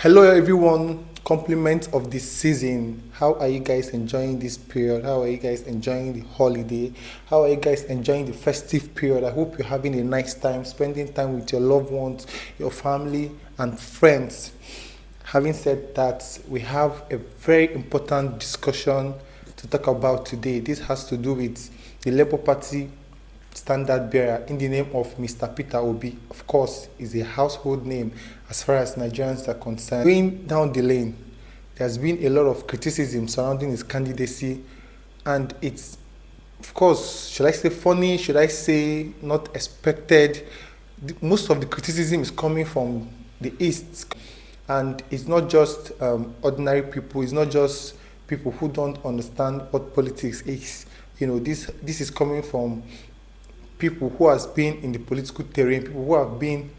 Hello everyone, compliment of this season. How are you guys enjoying this period? How are you guys enjoying the holiday? How are you guys enjoying the festive period? I hope you're having a nice time, spending time with your loved ones, your family and friends. Having said that, we have a very important discussion to talk about today. This has to do with the Labour Party standard bearer in the name of Mr. Peter Obi. Of course, is a household name as far as Nigerians are concerned. Going down the lane, there's been a lot of criticism surrounding his candidacy, and it's, of course, should I say funny, should I say not expected? Most of the criticism is coming from the East, and it's not just ordinary people, it's not just people who don't understand what politics is. You know, this is coming from people who has been in the political terrain, people who have been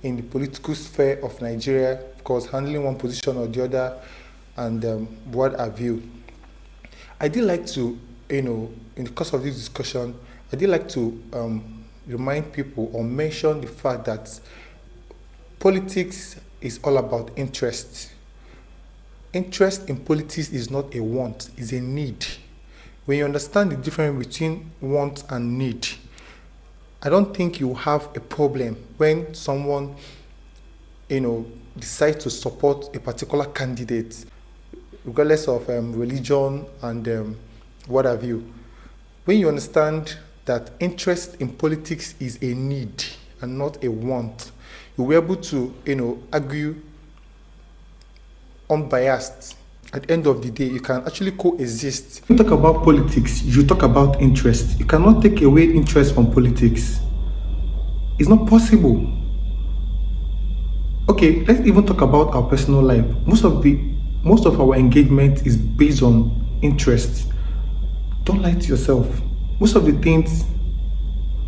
in the political sphere of Nigeria, of course, handling one position or the other, and what have you. I did like to, in the course of this discussion, I did like to remind people or mention the fact that politics is all about interest. Interest in politics is not a want, it's a need. When you understand the difference between want and need, I don't think you have a problem when someone, decides to support a particular candidate, regardless of religion and what have you. When you understand that interest in politics is a need and not a want, you'll be able to, argue unbiased. At the end of the day, you can actually coexist. When you talk about politics, you talk about interest. You cannot take away interest from politics. It's not possible. Okay, let's even talk about our personal life. Most of our engagement is based on interest. Don't lie to yourself. Most of the things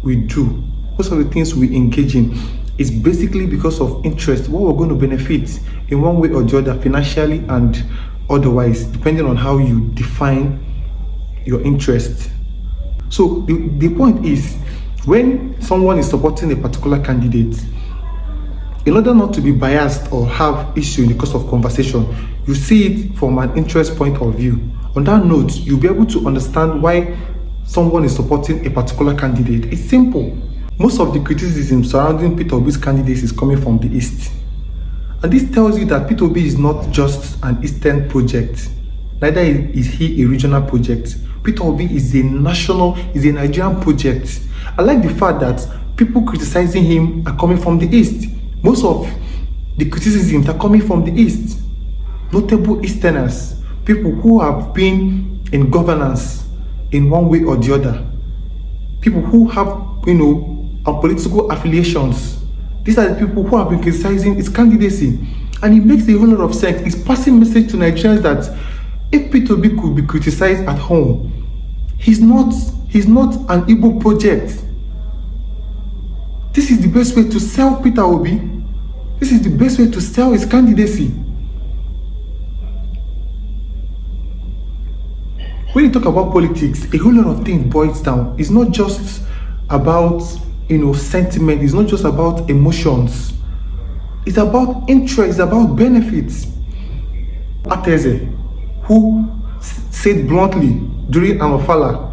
we do, most of the things we engage in, is basically because of interest. What we're going to benefit in one way or the other, financially and otherwise, depending on how you define your interest. So the point is, when someone is supporting a particular candidate, in order not to be biased or have issue in the course of conversation, you see it from an interest point of view. On that note, you'll be able to understand why someone is supporting a particular candidate. It's simple. Most of the criticism surrounding Peter Obi's candidacy is coming from the East. And this tells you that Peter Obi is not just an Eastern project. Neither is he a regional project. Peter Obi is a Nigerian project. I like the fact that people criticizing him are coming from the East. Most of the criticisms are coming from the East. Notable Easterners, people who have been in governance in one way or the other. People who have, political affiliations. These are the people who have been criticizing his candidacy, and it makes a whole lot of sense. It's passing message to Nigerians that if Peter Obi could be criticized at home, he's not an Igbo project. This is the best way to sell Peter Obi. This is the best way to sell his candidacy. When you talk about politics, a whole lot of things boils down. It's not just about sentiment, is not just about emotions. It's about interest, it's about benefits. Ateze, who said bluntly during Amafala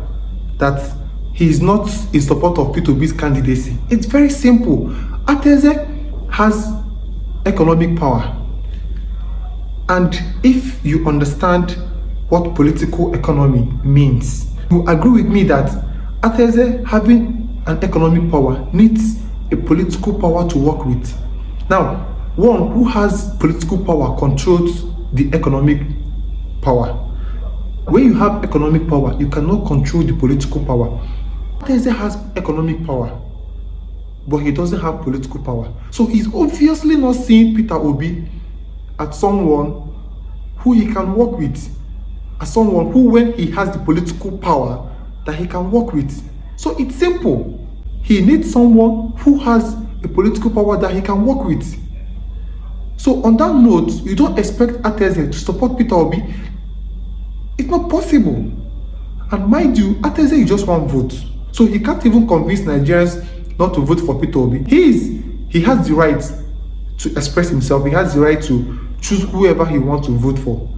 that he is not in support of Peter Obi's candidacy. It's very simple. Ateze has economic power. And if you understand what political economy means, you agree with me that Ateze having an economic power needs a political power to work with. Now, one who has political power controls the economic power. When you have economic power, you cannot control the political power. Ateze has economic power, but he doesn't have political power. So he's obviously not seeing Peter Obi as someone who he can work with, as someone who, when he has the political power, that he can work with. So it's simple. He needs someone who has a political power that he can work with. So on that note, you don't expect Ateze to support Peter Obi. It's not possible. And mind you, Ateze is just one vote. So he can't even convince Nigerians not to vote for Peter Obi. He has the right to express himself. He has the right to choose whoever he wants to vote for.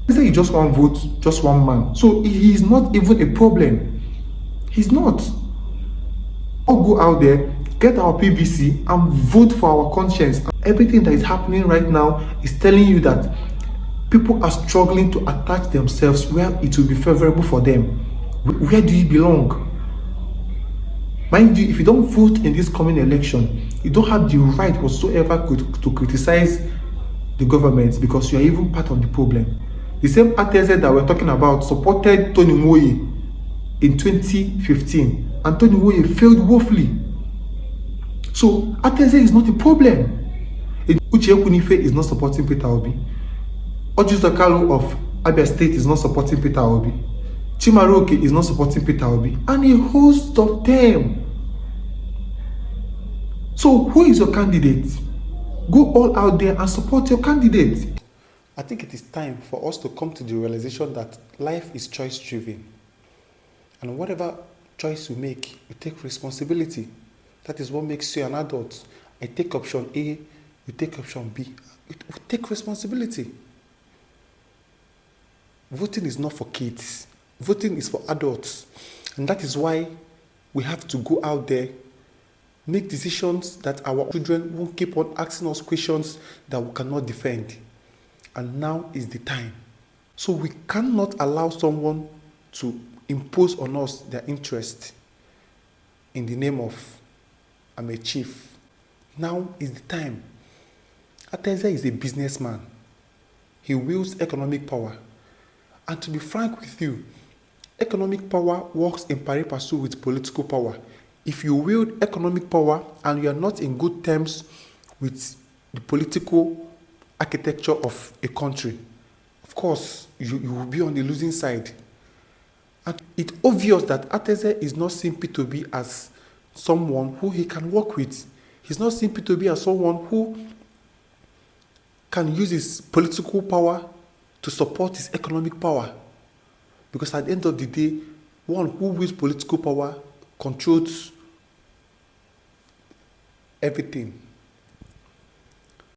He said he just one vote, just one man. So he is not even a problem. He's not. All go out there, get our PVC and vote for our conscience. Everything that is happening right now is telling you that people are struggling to attach themselves where it will be favorable for them. Where do you belong? Mind you, if you don't vote in this coming election, you don't have the right whatsoever to criticize the government because you are even part of the problem. The same Ateze that we're talking about supported Tony Moye in 2015, and Tony Moye failed woefully. So Ateze is not a problem. Uche Kunife is not supporting Peter Obi. Ojusta Kalu of Abia State is not supporting Peter Obi. Chimaroke is not supporting Peter Obi, and a host of them. So who is your candidate? Go all out there and support your candidate. I think it is time for us to come to the realization that life is choice driven. And whatever choice you make, you take responsibility. That is what makes you an adult. I take option A, you take option B. You take responsibility. Voting is not for kids. Voting is for adults. And that is why we have to go out there, make decisions that our children won't keep on asking us questions that we cannot defend. And now is the time. So we cannot allow someone to impose on us their interest in the name of, I'm a chief. Now is the time. Ateze is a businessman. He wields economic power. And to be frank with you, economic power works in pari passu with political power. If you wield economic power and you are not in good terms with the political architecture of a country, of course, you will be on the losing side. And it's obvious that Ateze is not seen Peter Obi as someone who he can work with. He's not seen Peter Obi as someone who can use his political power to support his economic power. Because at the end of the day, one who wields political power controls everything.